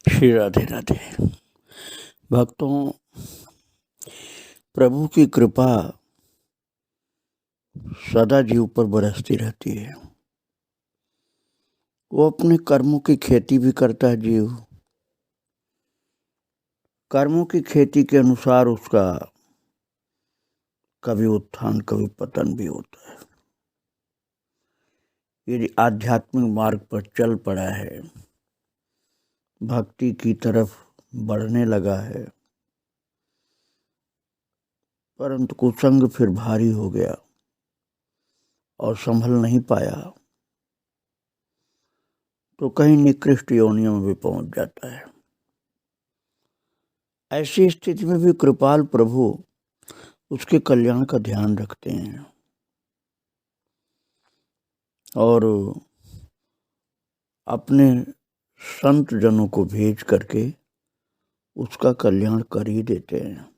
श्री राधे राधे। भक्तों, प्रभु की कृपा सदा जीव पर बरसती रहती है। वो अपने कर्मों की खेती भी करता है। जीव कर्मों की खेती के अनुसार उसका कभी उत्थान कभी पतन भी होता है। यदि आध्यात्मिक मार्ग पर चल पड़ा है, भक्ति की तरफ बढ़ने लगा है, परंतु कुसंग फिर भारी हो गया और संभल नहीं पाया, तो कहीं निकृष्ट योनियों में भी पहुंच जाता है। ऐसी स्थिति में भी कृपाल प्रभु उसके कल्याण का ध्यान रखते हैं और अपने संत जनों को भेज करके उसका कल्याण कर ही देते हैं।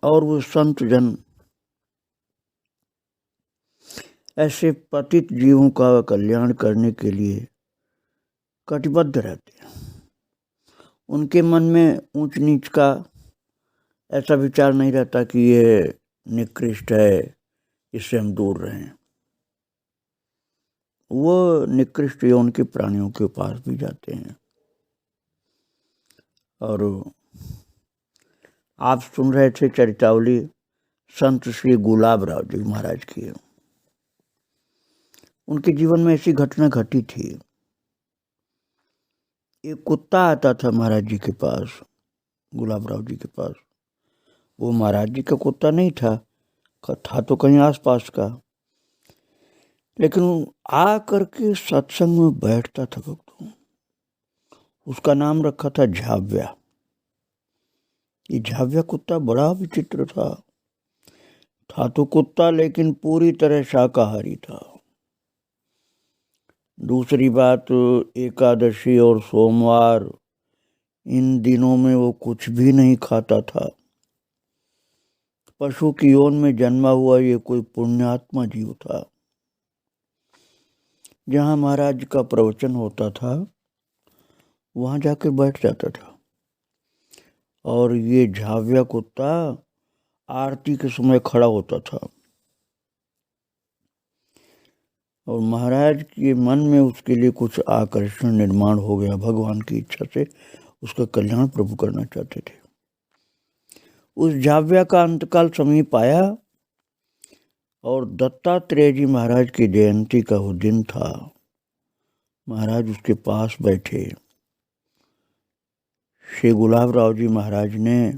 और वो संत जन ऐसे पतित जीवों का कल्याण करने के लिए कटिबद्ध रहते हैं। उनके मन में ऊंच नीच का ऐसा विचार नहीं रहता कि ये निकृष्ट है, इससे हम दूर रहें। वो निकृष्ट यौन के प्राणियों के पास भी जाते हैं। और आप सुन रहे थे चरितावली संत श्री गुलाब राव जी महाराज की। उनके जीवन में ऐसी घटना घटी थी। एक कुत्ता आता था महाराज जी के पास, गुलाब राव जी के पास। वो महाराज जी का कुत्ता नहीं था तो कहीं आसपास का, लेकिन आ करके सत्संग में बैठता था भक्तों। उसका नाम रखा था झाव्या। ये झाव्या कुत्ता बड़ा विचित्र था तो कुत्ता, लेकिन पूरी तरह शाकाहारी था। दूसरी बात, एकादशी और सोमवार इन दिनों में वो कुछ भी नहीं खाता था। पशु की योन में जन्मा हुआ ये कोई पुण्यात्मा जीव था। जहां महाराज का प्रवचन होता था वहां जाकर बैठ जाता था। और ये झाव्या कुत्ता आरती के समय खड़ा होता था और महाराज के मन में उसके लिए कुछ आकर्षण निर्माण हो गया। भगवान की इच्छा से उसका कल्याण प्रभु करना चाहते थे। उस झाव्या का अंतकाल समीप आया और दत्तात्रेय जी महाराज की जयंती का वो दिन था। महाराज उसके पास बैठे। श्री गुलाब राव जी महाराज ने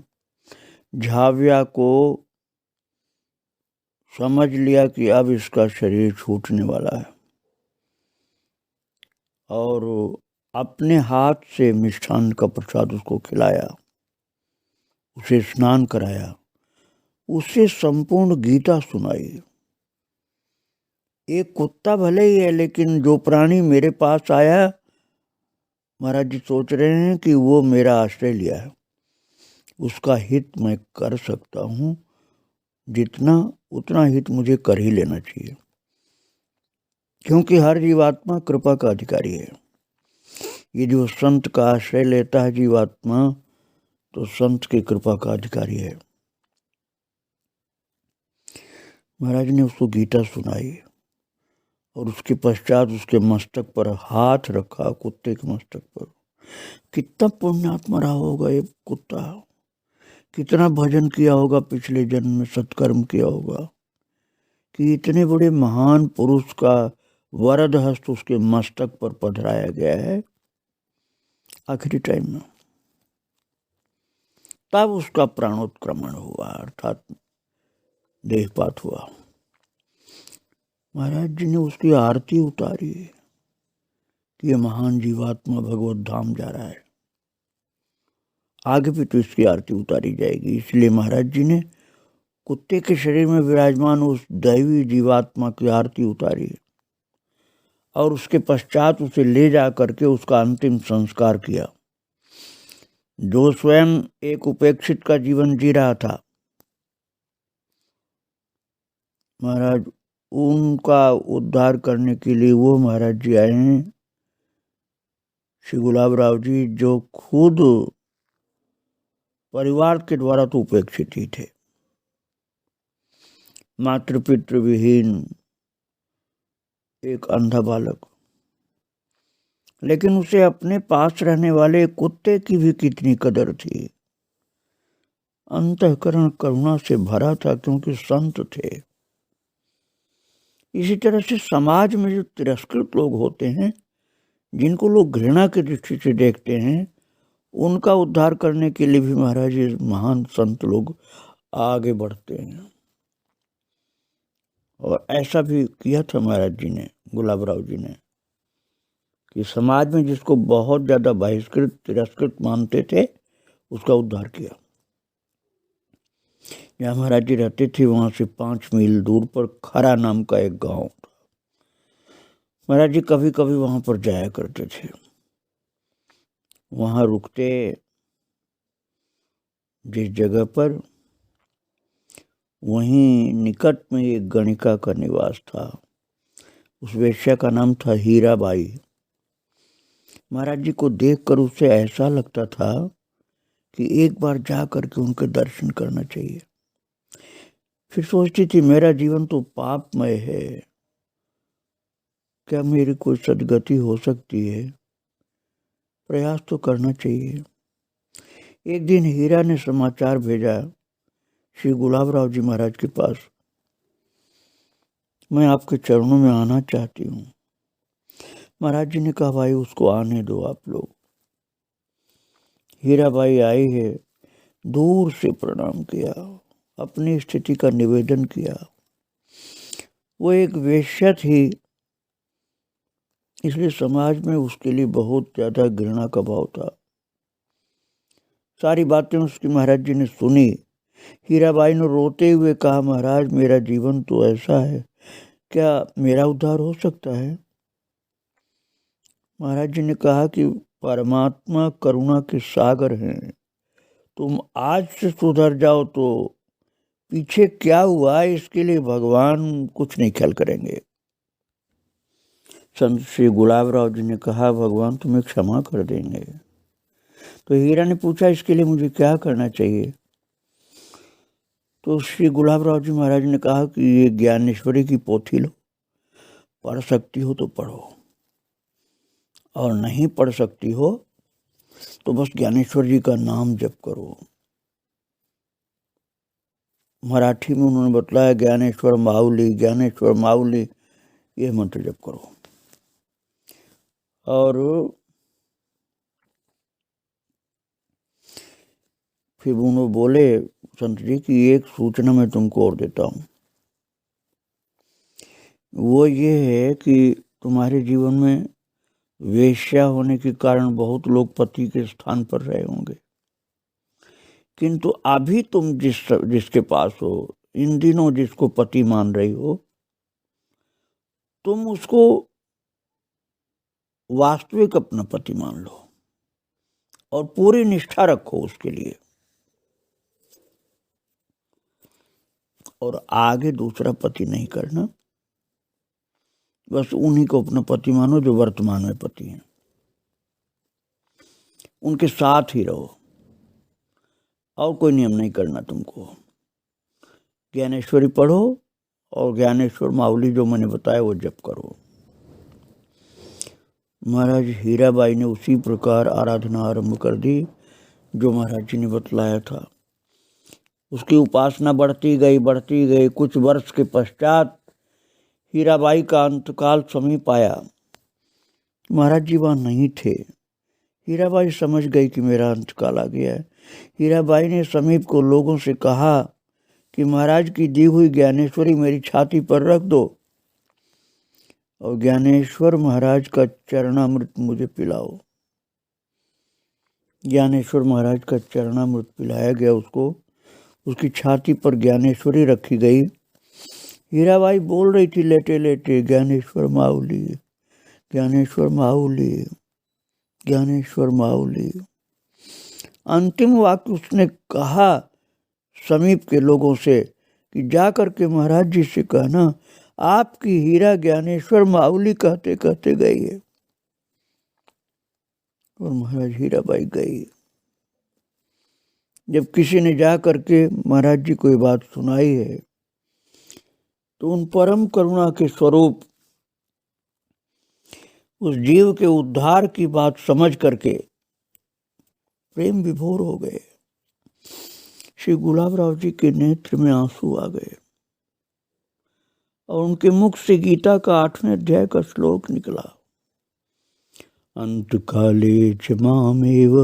झाव्या को समझ लिया कि अब इसका शरीर छूटने वाला है और अपने हाथ से मिष्ठान का प्रसाद उसको खिलाया, उसे स्नान कराया, उसे संपूर्ण गीता सुनाई। एक कुत्ता भले ही है, लेकिन जो प्राणी मेरे पास आया, महाराज जी सोच रहे हैं कि वो मेरा आश्रय लिया है, उसका हित मैं कर सकता हूँ। जितना उतना हित मुझे कर ही लेना चाहिए, क्योंकि हर जीवात्मा कृपा का अधिकारी है। ये जो संत का आश्रय लेता है जीवात्मा, तो संत की कृपा का अधिकारी है। महाराज ने उसको गीता सुनाई और उसके पश्चात उसके मस्तक पर हाथ रखा, कुत्ते के मस्तक पर। कितना पुण्यात्मा रहा होगा ये कुत्ता, कितना भजन किया होगा, पिछले जन्म में सत्कर्म किया होगा कि इतने बड़े महान पुरुष का वरद हस्त उसके मस्तक पर पधराया गया है आखिरी टाइम में। तब उसका प्राणोत्क्रमण हुआ, अर्थात देहपात हुआ। महाराज जी ने उसकी आरती उतारी कि ये महान जीवात्मा भगवत धाम जा रहा है। आगे भी तो इसकी आरती उतारी जाएगी। इसलिए महाराज जी ने कुत्ते के शरीर में विराजमान उस दैवी जीवात्मा की आरती उतारी और उसके पश्चात उसे ले जा करके उसका अंतिम संस्कार किया। जो स्वयं एक उपेक्षित का जीवन जी रहा था, महाराज उनका उद्धार करने के लिए वो महाराज जी आए हैं श्री गुलाबराव जी जो खुद परिवार के द्वारा तो उपेक्षित ही थे, मातृ पितृ विहीन एक अंधा बालक, लेकिन उसे अपने पास रहने वाले कुत्ते की भी कितनी कदर थी। अंतःकरण करुणा से भरा था क्योंकि संत थे। इसी तरह से समाज में जो तिरस्कृत लोग होते हैं, जिनको लोग घृणा की दृष्टि से देखते हैं, उनका उद्धार करने के लिए भी महाराज जी महान संत लोग आगे बढ़ते हैं। और ऐसा भी किया था महाराज जी ने, गुलाबराव जी ने, कि समाज में जिसको बहुत ज्यादा बहिष्कृत तिरस्कृत मानते थे, उसका उद्धार किया। जहाँ महाराज जी रहते थे वहां से 5 मील दूर पर खरा नाम का एक गांव था। महाराज जी कभी कभी वहां पर जाया करते थे। वहां रुकते जिस जगह पर, वहीं निकट में एक गणिका का निवास था। उस वेश्या का नाम था हीराबाई। महाराज जी को देखकर उसे ऐसा लगता था कि एक बार जा करके उनके दर्शन करना चाहिए। फिर सोचती थी मेरा जीवन तो पापमय है, क्या मेरी कोई सदगति हो सकती है? प्रयास तो करना चाहिए। एक दिन हीरा ने समाचार भेजा श्री गुलाबराव जी महाराज के पास, मैं आपके चरणों में आना चाहती हूँ। महाराज जी ने कहा भाई उसको आने दो आप लोग। हीराबाई आई है, दूर से प्रणाम किया, अपनी स्थिति का निवेदन किया। वो एक वेश्या थी, इसलिए समाज में उसके लिए बहुत ज्यादा घृणा का भाव था। सारी बातें उसकी महाराज जी ने सुनी। हीराबाई ने रोते हुए कहा, महाराज मेरा जीवन तो ऐसा है, क्या मेरा उद्धार हो सकता है? महाराज जी ने कहा कि परमात्मा करुणा के सागर हैं, तुम आज से सुधर जाओ तो पीछे क्या हुआ इसके लिए भगवान कुछ नहीं ख्याल करेंगे। संत श्री गुलाबराव जी ने कहा भगवान तुम्हें क्षमा कर देंगे। तो हीरा ने पूछा इसके लिए मुझे क्या करना चाहिए? तो श्री गुलाबराव जी महाराज ने कहा कि ये ज्ञानेश्वरी की पोथी लो, पढ़ सकती हो तो पढ़ो, और नहीं पढ़ सकती हो तो बस ज्ञानेश्वर जी का नाम जप करो। मराठी में उन्होंने बतलाया ज्ञानेश्वर माऊली ये मंत्र जप करो। और फिर उन्होंने बोले संत जी की एक सूचना मैं तुमको और देता हूँ, वो ये है कि तुम्हारे जीवन में वेश्या होने के कारण बहुत लोग पति के स्थान पर रहे होंगे, किंतु अभी तुम जिसके पास हो, इन दिनों जिसको पति मान रही हो, तुम उसको वास्तविक अपना पति मान लो और पूरी निष्ठा रखो उसके लिए, और आगे दूसरा पति नहीं करना, बस उन्हीं को अपना पति मानो जो वर्तमान में पति हैं, उनके साथ ही रहो और कोई नियम नहीं करना तुमको। ज्ञानेश्वरी पढ़ो और ज्ञानेश्वर माऊली जो मैंने बताया वो जप करो। महाराज हीराबाई ने उसी प्रकार आराधना आरंभ कर दी जो महाराज जी ने बतलाया था। उसकी उपासना बढ़ती गई। कुछ वर्ष के पश्चात हीराबाई का अंतकाल समीप आया। महाराज जी वहां नहीं थे। हीराबाई समझ गई कि मेरा अंतकाल आ गया है। हीराबाई ने समीप को लोगों से कहा कि महाराज की दी हुई ज्ञानेश्वरी मेरी छाती पर रख दो और ज्ञानेश्वर महाराज का चरणामृत मुझे पिलाओ। ज्ञानेश्वर महाराज का चरणामृत पिलाया गया उसको। उसकी छाती पर ज्ञानेश्वरी रखी गई। हीराबाई बोल रही थी लेटे लेटे, ज्ञानेश्वर माऊली, ज्ञानेश्वर माऊली, ज्ञानेश्वर माऊली। अंतिम वाक्य उसने कहा समीप के लोगों से कि जाकर के महाराज जी से कहना आपकी हीरा ज्ञानेश्वर माऊली कहते कहते गई है। और महाराज हीराबाई गई। जब किसी ने जा करके महाराज जी को ये बात सुनाई है तो उन परम करुणा के स्वरूप उस जीव के उद्धार की बात समझ करके प्रेम विभोर हो गए। श्री गुलाबराव जी के नेत्र में आंसू आ गए और उनके मुख से गीता का 8वें अध्याय का श्लोक निकला, अंतकाले च मामेव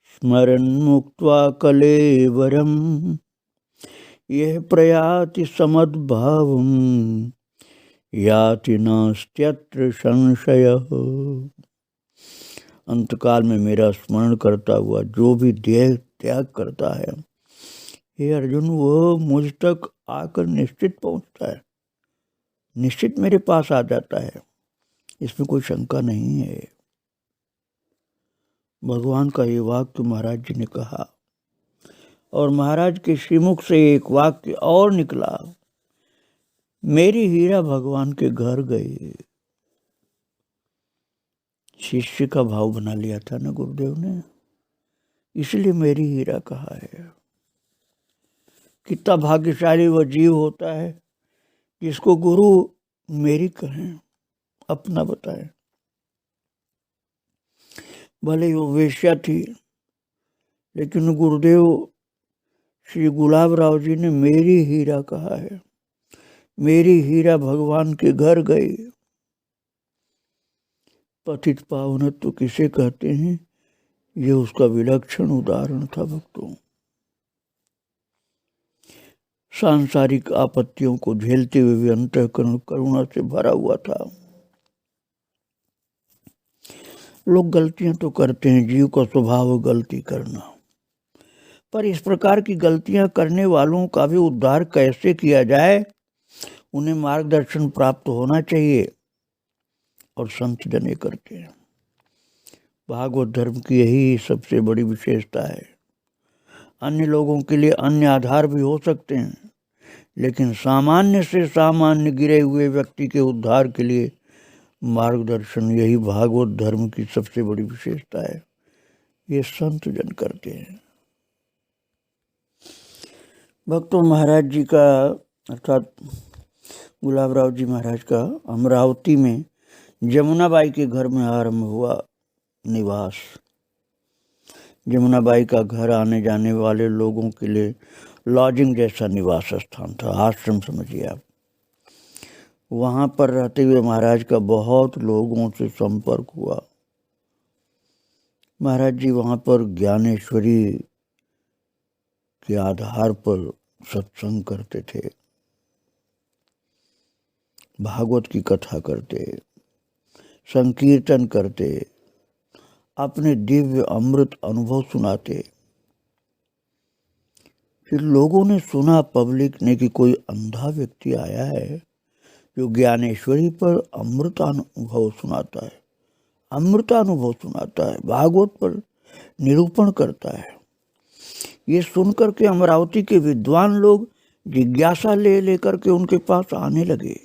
स्मरन् मुक्त्वा कलेवरम यह प्रयाति समद्भावम याति नास्त्यत्र संशयः। अंतकाल में मेरा स्मरण करता हुआ जो भी देह त्याग करता है, हे अर्जुन, वो मुझ तक आकर निश्चित पहुंचता है, निश्चित मेरे पास आ जाता है, इसमें कोई शंका नहीं है। भगवान का ये वाक्य महाराज जी ने कहा और महाराज के श्रीमुख से एक वाक्य और निकला, मेरी हीरा भगवान के घर गई। शिष्य का भाव बना लिया था ना गुरुदेव ने, इसलिए मेरी हीरा कहा है। कितना भाग्यशाली वह जीव होता है जिसको गुरु मेरी कहें, अपना बताएं। भले वो वेश्या थी, लेकिन गुरुदेव श्री गुलाबराव जी ने मेरी हीरा कहा है। मेरी हीरा भगवान के घर गई। पतित पावनत्व तो किसे कहते हैं, ये उसका विलक्षण उदाहरण था भक्तों। सांसारिक आपत्तियों को झेलते हुए भी अंतःकरण करुणा से भरा हुआ था। लोग गलतियां तो करते हैं, जीव का स्वभाव गलती करना, पर इस प्रकार की गलतियां करने वालों का भी उद्धार कैसे किया जाए, उन्हें मार्गदर्शन प्राप्त होना चाहिए और संत जने करते हैं। भागवत धर्म की यही सबसे बड़ी विशेषता है। अन्य लोगों के लिए अन्य आधार भी हो सकते हैं, लेकिन सामान्य से सामान्य गिरे हुए व्यक्ति के उद्धार के लिए मार्गदर्शन यही भागवत धर्म की सबसे बड़ी विशेषता है। ये संत जन करते हैं। भक्तों, महाराज जी का अर्थात गुलाबराव जी महाराज का अमरावती में जमुनाबाई के घर में आरंभ हुआ निवास। जमुनाबाई का घर आने जाने वाले लोगों के लिए लॉजिंग जैसा निवास स्थान था, आश्रम समझिए आप। वहाँ पर रहते हुए महाराज का बहुत लोगों से संपर्क हुआ। महाराज जी वहाँ पर ज्ञानेश्वरी के आधार पर सत्संग करते थे, भागवत की कथा करते, संकीर्तन करते, अपने दिव्य अमृत अनुभव सुनाते। फिर लोगों ने सुना, पब्लिक ने, कि कोई अंधा व्यक्ति आया है जो ज्ञानेश्वरी पर अमृतानुभव सुनाता है, अमृतानुभव सुनाता है, भागवत पर निरूपण करता है। ये सुनकर के अमरावती के विद्वान लोग जिज्ञासा लेकर के उनके पास आने लगे।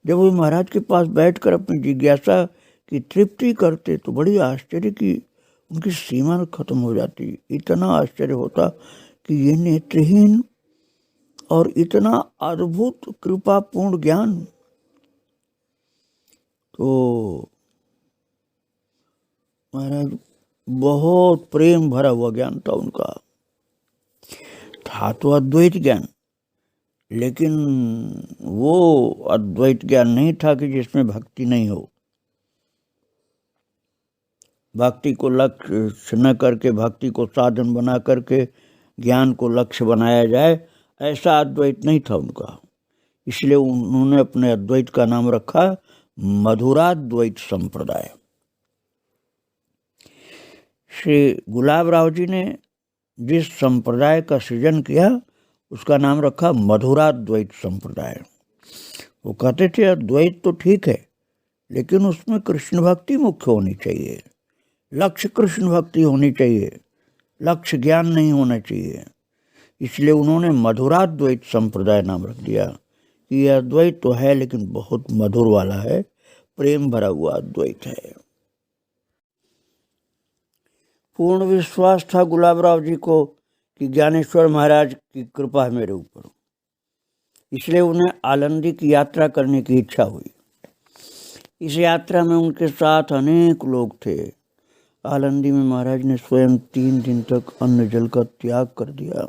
जब वो महाराज के पास बैठकर अपनी जिज्ञासा की तृप्ति करते तो बड़ी आश्चर्य की उनकी सीमा खत्म हो जाती। इतना आश्चर्य होता कि ये नेत्रहीन और इतना अद्भुत कृपापूर्ण ज्ञान। तो महाराज बहुत प्रेम भरा हुआ ज्ञान था उनका। था तो अद्वैत ज्ञान, लेकिन वो अद्वैत ज्ञान नहीं था कि जिसमें भक्ति नहीं हो। भक्ति को लक्ष्य न करके, भक्ति को साधन बना करके ज्ञान को लक्ष्य बनाया जाए, ऐसा अद्वैत नहीं था उनका। इसलिए उन्होंने अपने अद्वैत का नाम रखा मधुराद्वैत संप्रदाय। श्री गुलाबराव जी ने जिस संप्रदाय का सृजन किया उसका नाम रखा मधुराद्वैत संप्रदाय। वो कहते थे अद्वैत तो ठीक है, लेकिन उसमें कृष्ण भक्ति मुख्य होनी चाहिए, लक्ष्य कृष्ण भक्ति होनी चाहिए, लक्ष्य ज्ञान नहीं होना चाहिए। इसलिए उन्होंने मधुराद्वैत संप्रदाय नाम रख दिया कि यह अद्वैत तो है लेकिन बहुत मधुर वाला है, प्रेम भरा हुआ अद्वैत है। पूर्ण विश्वास था गुलाबराव जी को कि ज्ञानेश्वर महाराज की कृपा है मेरे ऊपर, इसलिए उन्हें आलंदी की यात्रा करने की इच्छा हुई। इस यात्रा में उनके साथ अनेक लोग थे। आलंदी में महाराज ने स्वयं 3 दिन तक अन्न जल का त्याग कर दिया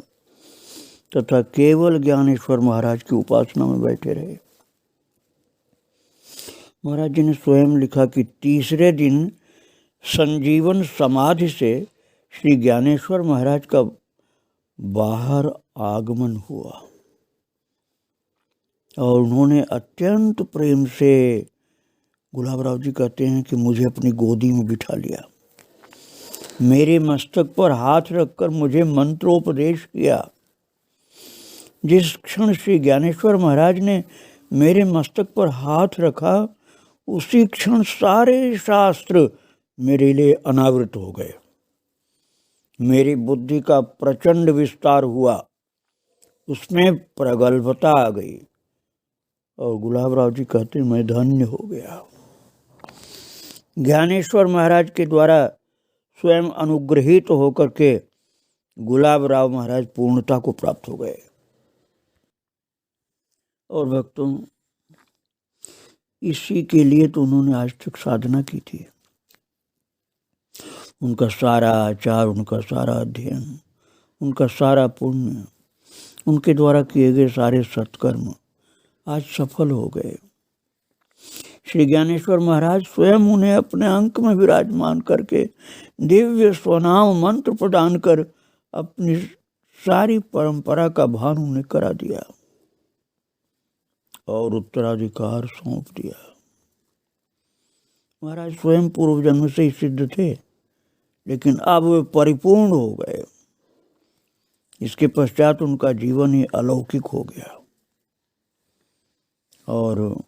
तथा केवल ज्ञानेश्वर महाराज की उपासना में बैठे रहे। महाराज जी ने स्वयं लिखा कि तीसरे दिन संजीवन समाधि से श्री ज्ञानेश्वर महाराज का बाहर आगमन हुआ और उन्होंने अत्यंत प्रेम से, गुलाबराव जी कहते हैं कि मुझे अपनी गोदी में बिठा लिया, मेरे मस्तक पर हाथ रखकर मुझे मंत्रोपदेश किया। जिस क्षण श्री ज्ञानेश्वर महाराज ने मेरे मस्तक पर हाथ रखा उसी क्षण सारे शास्त्र मेरे लिए अनावृत हो गए। मेरी बुद्धि का प्रचंड विस्तार हुआ, उसमें प्रगल्भता आ गई और गुलाबराव जी कहते मैं धन्य हो गया। ज्ञानेश्वर महाराज के द्वारा स्वयं अनुग्रहित होकर के गुलाबराव महाराज पूर्णता को प्राप्त हो गए। और भक्तों, इसी के लिए तो उन्होंने आज तक साधना की थी। उनका सारा आचार, उनका सारा अध्ययन, उनका सारा पुण्य, उनके द्वारा किए गए सारे सत्कर्म आज सफल हो गए। श्री ज्ञानेश्वर महाराज स्वयं उन्हें अपने अंक में विराजमान करके दिव्य स्वनाम मंत्र प्रदान कर अपनी सारी परंपरा का भान उन्हें करा दिया और उत्तराधिकार सौंप दिया। महाराज स्वयं पूर्व जन्म से ही सिद्ध थे, लेकिन अब वे परिपूर्ण हो गए। इसके पश्चात उनका जीवन ही अलौकिक हो गया। और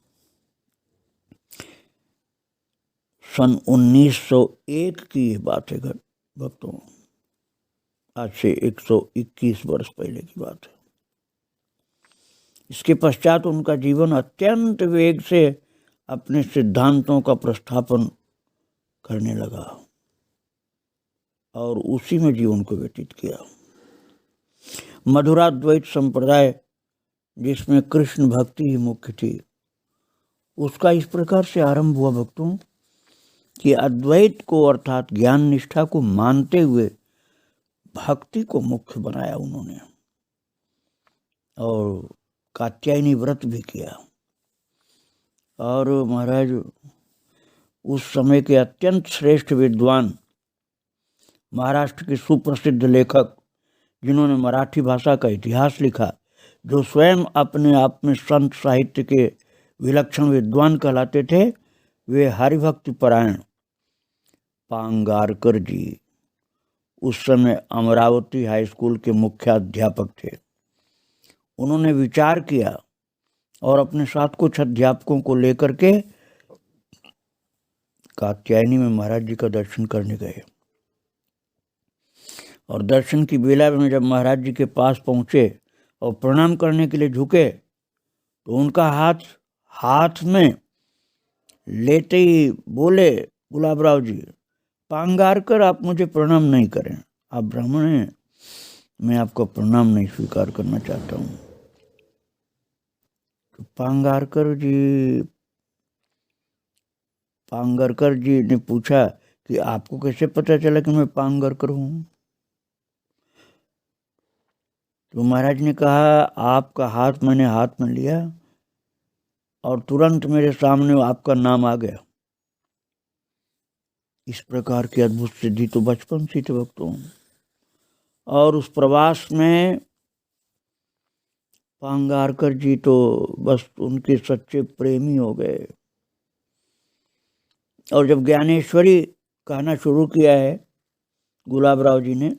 सन 1901 की यह बात है भक्तों, आज से 121 वर्ष पहले की बात है। इसके पश्चात उनका जीवन अत्यंत वेग से अपने सिद्धांतों का प्रस्थापन करने लगा और उसी में जीवन को व्यतीत किया। मधुराद्वैत संप्रदाय, जिसमें कृष्ण भक्ति ही मुख्य थी, उसका इस प्रकार से आरंभ हुआ भक्तों कि अद्वैत को अर्थात ज्ञान निष्ठा को मानते हुए भक्ति को मुख्य बनाया उन्होंने और कात्यायनी व्रत भी किया। और महाराज उस समय के अत्यंत श्रेष्ठ विद्वान, महाराष्ट्र के सुप्रसिद्ध लेखक, जिन्होंने मराठी भाषा का इतिहास लिखा, जो स्वयं अपने आप में संत साहित्य के विलक्षण विद्वान कहलाते थे, वे हरिभक्ति परायण पांगारकर जी उस समय अमरावती हाई स्कूल के मुख्याध्यापक थे। उन्होंने विचार किया और अपने साथ कुछ अध्यापकों को लेकर के कात्यायनी में महाराज जी का दर्शन करने गए। और दर्शन की बेला में जब महाराज जी के पास पहुंचे और प्रणाम करने के लिए झुके तो उनका हाथ में लेते ही बोले, गुलाबराव जी, पांगारकर आप मुझे प्रणाम नहीं करें, आप ब्राह्मण हैं, मैं आपको प्रणाम नहीं स्वीकार करना चाहता हूँ। तो पांगारकर जी ने पूछा कि आपको कैसे पता चला कि मैं पांगारकर हूँ? तो महाराज ने कहा, आपका हाथ मैंने हाथ में लिया और तुरंत मेरे सामने आपका नाम आ गया। इस प्रकार की अद्भुत सिद्धि तो बचपन से थे भक्तों। और उस प्रवास में पांगारकर जी तो बस उनके सच्चे प्रेमी हो गए। और जब ज्ञानेश्वरी कहना शुरू किया है गुलाबराव जी ने,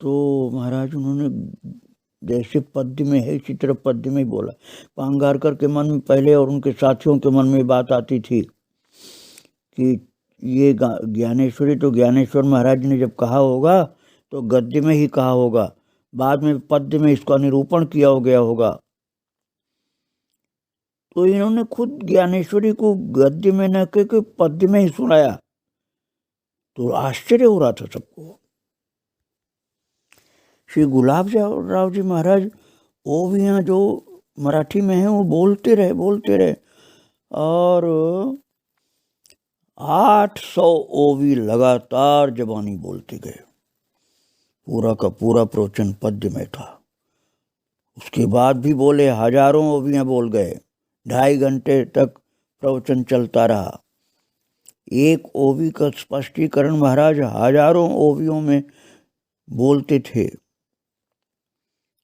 तो महाराज उन्होंने जैसे पद्य में है इसी तरह पद्य में ही बोला। पांगारकर के मन में पहले और उनके साथियों के मन में बात आती थी कि ये ज्ञानेश्वरी तो ज्ञानेश्वर महाराज ने जब कहा होगा तो गद्य में ही कहा होगा, बाद में पद्य में इसका निरूपण किया हो गया होगा। तो इन्होंने खुद ज्ञानेश्वरी को गद्य में न कह के पद्य में ही सुनाया। तो आश्चर्य हो रहा था सबको। श्री गुलाब राव जी महाराज ओवियाँ जो मराठी में हैं वो बोलते रहे और 800 ओवी लगातार जबानी बोलते गए। पूरा का पूरा प्रवचन पद्य में था। उसके बाद भी बोले, हजारों ओवियाँ बोल गए। 2.5 घंटे तक प्रवचन चलता रहा। एक ओवी का स्पष्टीकरण महाराज हजारों ओवियों में बोलते थे।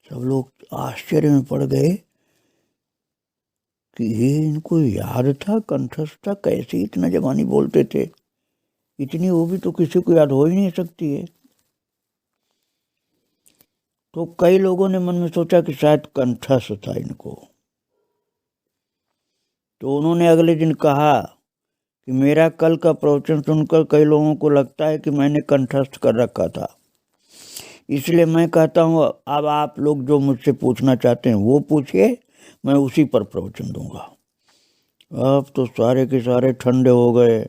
सब लोग आश्चर्य में पड़ गए कि ये इनको याद था, कंठस्थ था, कैसे इतना जबानी बोलते थे। इतनी ओवी तो किसी को याद हो ही नहीं सकती है। तो कई लोगों ने मन में सोचा कि शायद कंठस्थ था इनको। तो उन्होंने अगले दिन कहा कि मेरा कल का प्रवचन सुनकर कई लोगों को लगता है कि मैंने कंठस्थ कर रखा था, इसलिए मैं कहता हूँ अब आप लोग जो मुझसे पूछना चाहते हैं वो पूछिए, मैं उसी पर प्रवचन दूंगा। अब तो सारे के सारे ठंडे हो गए,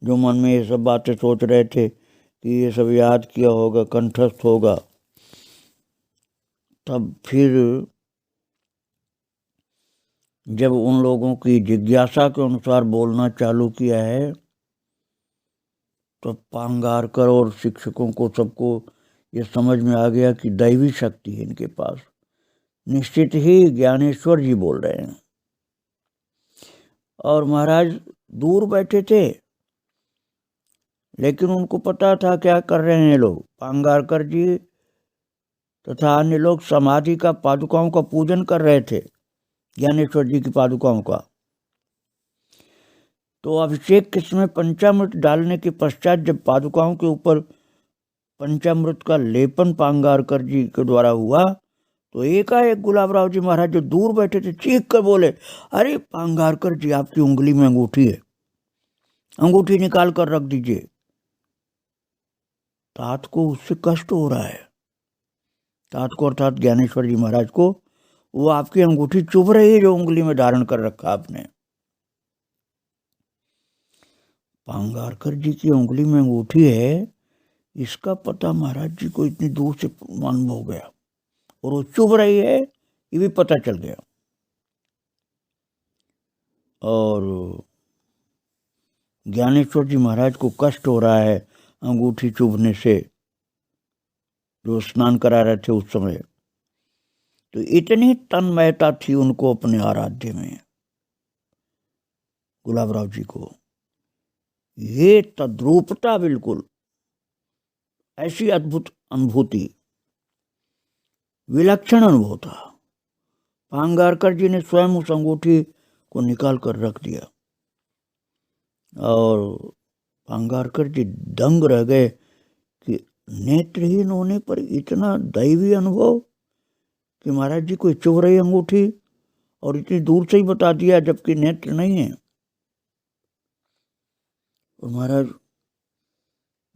जो मन में ये सब बातें सोच रहे थे कि ये सब याद किया होगा, कंठस्थ होगा। तब फिर जब उन लोगों की जिज्ञासा के अनुसार बोलना चालू किया है, तो पांगारकर और शिक्षकों को सबको ये समझ में आ गया कि दैवी शक्ति है इनके पास। निश्चित ही ज्ञानेश्वर जी बोल रहे हैं। और महाराज दूर बैठे थे, लेकिन उनको पता था क्या कर रहे हैं लोग। पांगारकर जी तथा अन्य लोग समाधि का पादुकाओं का पूजन कर रहे थे, ज्ञानेश्वर जी की पादुकाओं का। तो अभिषेक के समय पंचामृत डालने के पश्चात जब पादुकाओं के ऊपर पंचामृत का लेपन पांगारकर जी के द्वारा हुआ, तो एकाएक गुलाबराव जी महाराज जो दूर बैठे थे चीख कर बोले, अरे पांगारकर जी, आपकी उंगली में अंगूठी है, अंगूठी निकाल कर रख दीजिए। तात को उससे कष्ट हो रहा है। तात को अर्थात ज्ञानेश्वर जी महाराज को वो आपकी अंगूठी चुभ रही है जो उंगली में धारण कर रखा आपने। पांगारकर जी की उंगली में अंगूठी है, इसका पता महाराज जी को इतनी दूर से मालूम हो गया, और वो चुभ रही है ये भी पता चल गया। और ज्ञानेश्वर जी महाराज को कष्ट हो रहा है अंगूठी चुभने से, जो स्नान करा रहे थे उस समय। तो इतनी तन्मयता थी उनको अपने आराध्य में, गुलाबराव जी को। ये तद्रूपता, बिल्कुल ऐसी अद्भुत अनुभूति, विलक्षण अनुभव था। पांगारकर जी ने स्वयं उस अंगूठी को निकाल कर रख दिया, और पांगारकर जी दंग रह गए कि नेत्रहीन होने पर इतना दैवी अनुभव कि महाराज जी को चुभ रही अंगूठी, और इतनी दूर से ही बता दिया जबकि नेत्र नहीं है। और महाराज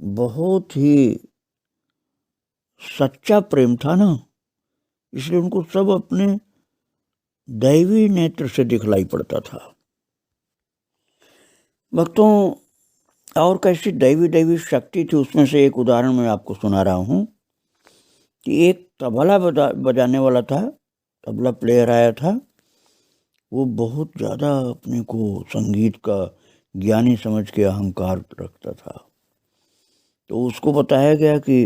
बहुत ही सच्चा प्रेम था ना, इसलिए उनको सब अपने दैवी नेत्र से दिखलाई पड़ता था। भक्तों, और कैसी दैवी शक्ति थी उसमें से एक उदाहरण मैं आपको सुना रहा हूँ कि एक तबला बजाने वाला था, तबला प्लेयर आया था। वो बहुत ज़्यादा अपने को संगीत का ज्ञानी समझ के अहंकार रखता था। तो उसको बताया गया कि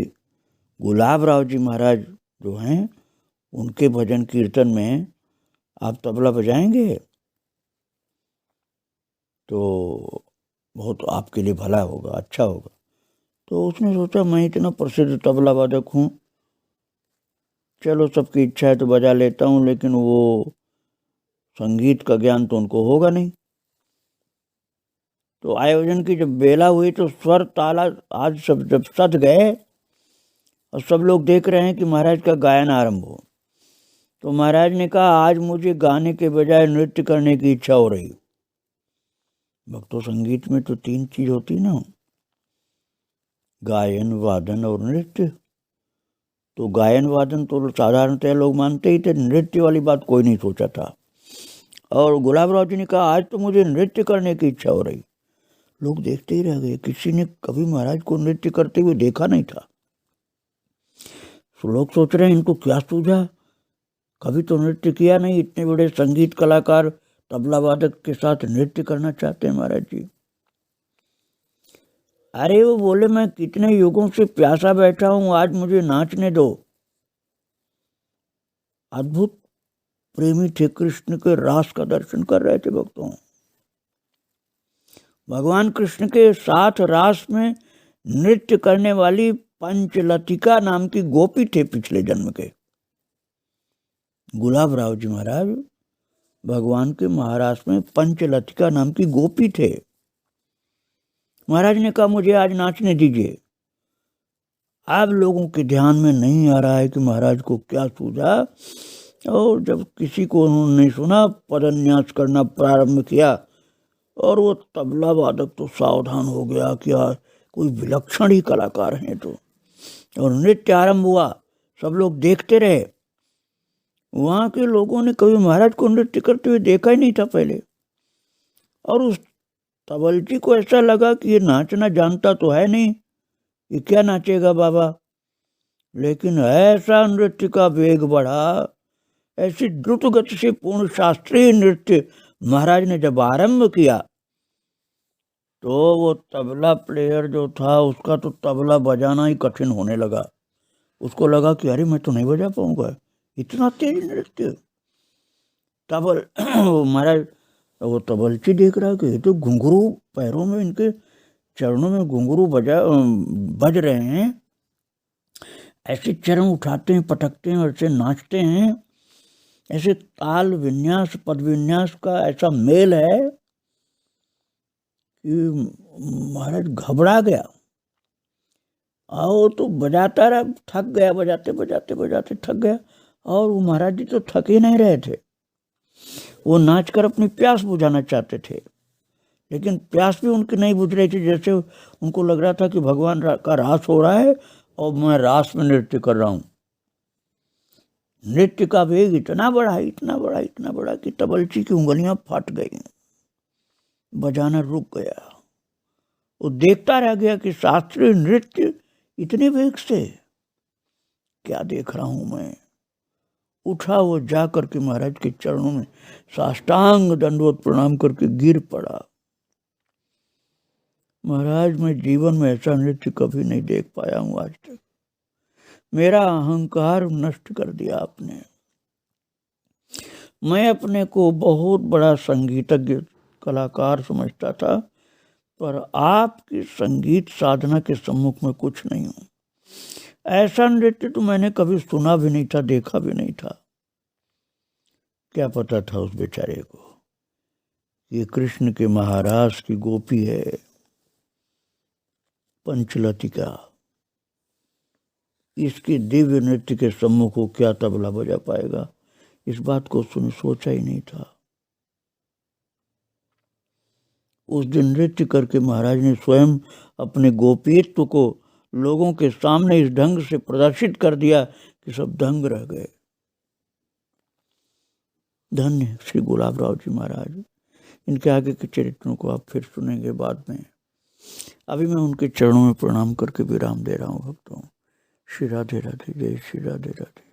गुलाबराव जी महाराज जो हैं उनके भजन कीर्तन में आप तबला बजाएंगे तो बहुत आपके लिए भला होगा, अच्छा होगा। तो उसने सोचा मैं इतना प्रसिद्ध तबला वादक हूँ, चलो सबकी इच्छा है तो बजा लेता हूँ, लेकिन वो संगीत का ज्ञान तो उनको होगा नहीं। तो आयोजन की जब बेला हुई तो स्वर ताला आज सब जब सध गए और सब लोग देख रहे हैं कि महाराज का गायन आरंभ हो, तो महाराज ने कहा आज मुझे गाने के बजाय नृत्य करने की इच्छा हो रही। भक्तों, संगीत में तो 3 चीज होती ना, गायन, वादन और नृत्य। तो गायन वादन तो साधारणतः लोग मानते ही थे, नृत्य वाली बात कोई नहीं सोचा था। और गुलाबराव जी ने कहा आज तो मुझे नृत्य करने की इच्छा हो रही। लोग देखते ही रह गए, किसी ने कभी महाराज को नृत्य करते हुए देखा नहीं था। तो लोग सोच रहे हैं इनको क्या सूझा, कभी तो नृत्य किया नहीं, इतने बड़े संगीत कलाकार तबला वादक के साथ नृत्य करना चाहते हैं महाराज जी। अरे वो बोले मैं कितने युगों से प्यासा बैठा हूं, आज मुझे नाचने दो। अद्भुत प्रेमी थे, कृष्ण के रास का दर्शन कर रहे थे भक्तों। भगवान कृष्ण के साथ रास में नृत्य करने वाली पंचलतिका नाम की गोपी थे पिछले जन्म के। गुलाब राव जी महाराज भगवान के महाराष्ट्र में पंचलतिका नाम की गोपी थे। महाराज ने कहा मुझे आज नाचने दीजिए। अब लोगों के ध्यान में नहीं आ रहा है कि महाराज को क्या सूझा, और जब किसी को उन्होंने नहीं सुना, पदन्यास करना प्रारंभ किया और वो तबला वादक तो सावधान हो गया कि कोई विलक्षण ही कलाकार हैं तो, और नृत्य आरंभ हुआ। सब लोग देखते रहे। वहाँ के लोगों ने कभी महाराज को नृत्य करते हुए देखा ही नहीं था पहले, और उस तबलची को ऐसा लगा कि ये नाचना जानता तो है नहीं, ये क्या नाचेगा बाबा। लेकिन ऐसा नृत्य का वेग बढ़ा, ऐसी द्रुत गति से पूर्ण शास्त्रीय नृत्य महाराज ने जब आरंभ किया तो वो तबला प्लेयर जो था उसका तो तबला बजाना ही कठिन होने लगा। उसको लगा कि अरे मैं तो नहीं बजा पाऊंगा, इतना तेज नृत्य। तबल महाराज वो तबलची देख रहा है कि ये तो घुंघरू पैरों में, इनके चरणों में घुंघरू बज रहे हैं, ऐसे चरण उठाते हैं, पटकते हैं, ऐसे नाचते हैं, ऐसे ताल विन्यास पद विन्यास का ऐसा मेल है कि महाराज घबरा गया। और तो बजाता रहा, थक गया, बजाते बजाते बजाते थक गया। और वो महाराज जी तो थक ही नहीं रहे थे, वो नाचकर अपनी प्यास बुझाना चाहते थे, लेकिन प्यास भी उनकी नहीं बुझ रही थी। जैसे उनको लग रहा था कि भगवान का रास हो रहा है और मैं रास में नृत्य कर रहा हूँ। नृत्य का वेग इतना बढ़ा, इतना बढ़ा, इतना बढ़ा कि तबलची की उंगलियां फट गई, बजाना रुक गया। वो देखता रह गया कि शास्त्रीय नृत्य इतने वेग से, क्या देख रहा हूं मैं। उठा, वो जा करके महाराज के चरणों में साष्टांग दंडवत प्रणाम करके गिर पड़ा। महाराज मैं जीवन में ऐसा नृत्य कभी नहीं देख पाया हूं आज तक, मेरा अहंकार नष्ट कर दिया आपने। मैं अपने को बहुत बड़ा संगीतज्ञ कलाकार समझता था, पर आपकी संगीत साधना के सम्मुख में कुछ नहीं हूं। ऐसा नृत्य तो मैंने कभी सुना भी नहीं था, देखा भी नहीं था। क्या पता था उस बेचारे को ये कृष्ण के महाराज की गोपी है पंचलतिका, इसके दिव्य नृत्य के सम्मुख को क्या तबला बजा पाएगा। इस बात को सोचा ही नहीं था। उस दिन नृत्य करके महाराज ने स्वयं अपने गोपीत्व को लोगों के सामने इस ढंग से प्रदर्शित कर दिया कि सब दंग रह गए। धन्य श्री गुलाब राव जी महाराज। इनके आगे के चरित्रों को आप फिर सुनेंगे बाद में। अभी मैं उनके चरणों में प्रणाम करके विराम दे रहा हूँ भक्तों। श्री राधे राधे, जय श्री राधे राधे।